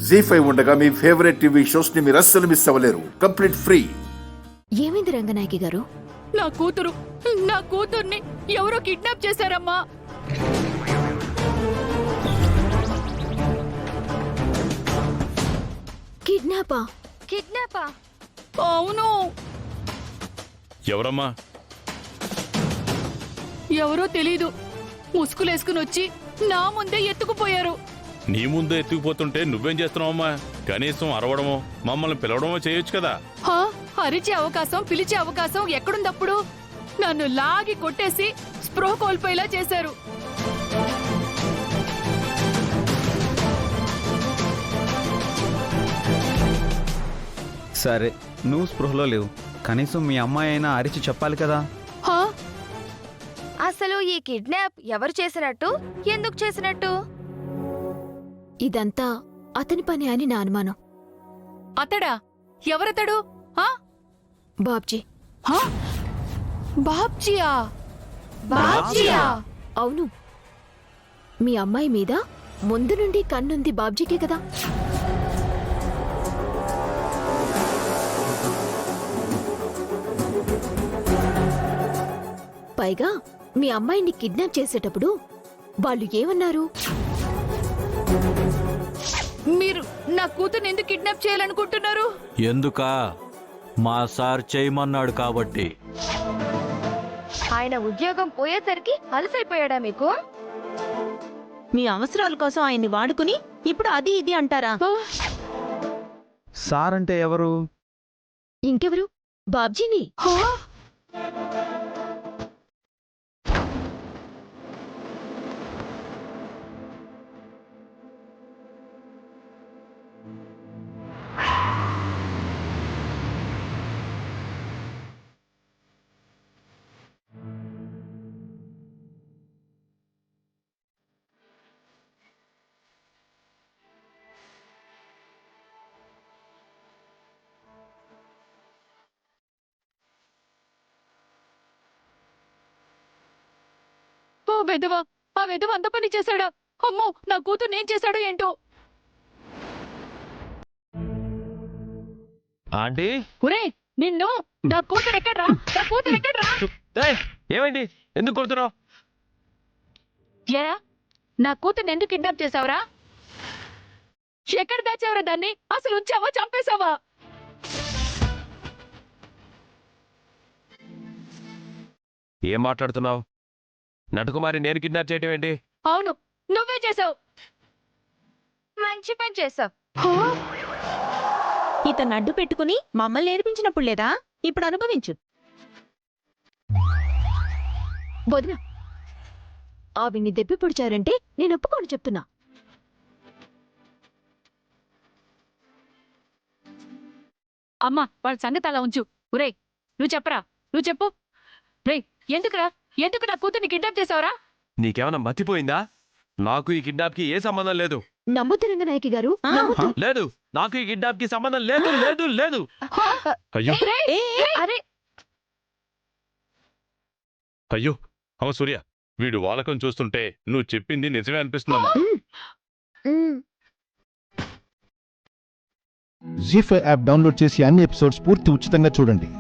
జీ5 ఉండగా మీ favourite TV shows ని మీరు అస్సలు మిస్ అవ్వలేరు. Complete free. ఏమైంది రంగనాయకి గారు? నా కూతుర్ని ఎవరో కిడ్నాప్ చేశారమ్మా. కిడ్నాపా? అవును. ఎవరమ్మా? ఎవరో తెలీదు. ముసుగులేసుకుని వచ్చి నా ముందే ఎత్తుకుపోయారు. నీ ముందే ఎత్తుకుపోతుంటే నువ్వేం చేస్తున్నావమ్మా? కనీసం అరవడమో మమ్మల్ని పిలవడమో చేయొచ్చు కదా. అరిచే అవకాశం, పిలిచే అవకాశం ఎక్కడుందప్పుడు? నన్ను లాగి కొట్టేసి స్పృహ కోల్పోయేలా చేశారు. సరే, నువ్వు స్పృహలో లేవు, కనీసం మీ అమ్మాయి అయినా అరిచి చెప్పాలి కదా. అసలు ఈ కిడ్నాప్ ఎవరు చేసినట్టు, ఎందుకు చేసినట్టు? ఇదంతా అతని పని అని నా అనుమానం. అతడా? ఎవరతడు? బాబ్జీ. బాబ్జీయా? అవును, మీ అమ్మాయి మీద ముందు నుండి కన్నుంది బాబ్జీకే కదా. పైగా మీ అమ్మాయిని కిడ్నాప్ చేసేటప్పుడు వాళ్ళు ఏమన్నారు? మీరు నా కూతుర్ని ఎందుకు కిడ్నాప్ చేయాలనుకుంటున్నారు? ఎందుకా? మా సార్ చేయమన్నాడు కాబట్టి. ఆయన ఉద్యోగం పోయేసరికి అలసైపోయాడా మీకు? మీ అవసరాల కోసం ఆయన్ని వాడుకుని ఇప్పుడు అది ఇది అంటారా? సార్ అంటే ఎవరు? ఇంకెవరు? బాబ్జీని. ఆ వెధవ అంత పని చేశాడా? అమ్మో, నా కూతుర్ని ఏం చేశాడో ఏంటో. ఆంటీ, ఒరే నిన్ను! నా కూతురు ఎక్కడ్రా? నా కూతురు ఎక్కడ్రా? ఏమైంది? ఎందుకు కొడుతున్నావు? నా కూతుర్ని ఎందుకు కిడ్నాప్ చేసావురా? ఎక్కడ దాచావురా దాన్ని? అసలు ఉంచావా, చంపేశావా? ఏం మాట్లాడుతున్నావు? నటుకుమారి నేను కిడ్నాప్ చేయటం ఏంటి? అవును, నువ్వే చేసావు. మంచి పని చేసావు. ఇతను అడ్డు పెట్టుకుని మమ్మల్ని నేర్పించినప్పుడు లేదా? ఇప్పుడు అనుభవించు. వదిన, ఆవిడ్ని దెబ్బి పొడిచారంటే నేను ఒప్పుకోని చెప్తున్నా. అమ్మా, వాళ్ళ సంగతి అలా ఉంచు. ఒరే నువ్వు చెప్పరా, నువ్వు చెప్పు. రే ఎందుకు నా కూతుర్ని కిడ్నాప్ చేసావురా? నీకేమన్నా మతిపోయిందా? నాకు ఈ కిడ్నాప్ కి ఏ సంబంధం లేదు. నమ్ముతు రంగనాయకి గారు, లేదు, నాకు ఈ కిడ్నాప్ కి సంబంధం లేదు లేదు లేదు. అయ్యో అరే అయ్యో అవ సూర్య, వీడు వాలకం చూస్తుంటే నువ్వు చెప్పింది నిజమే అనిపిస్తుందమ్మా. జీ5 యాప్ డౌన్లోడ్ చేసి అన్ని ఎపిసోడ్స్ పూర్తి ఉచితంగా చూడండి.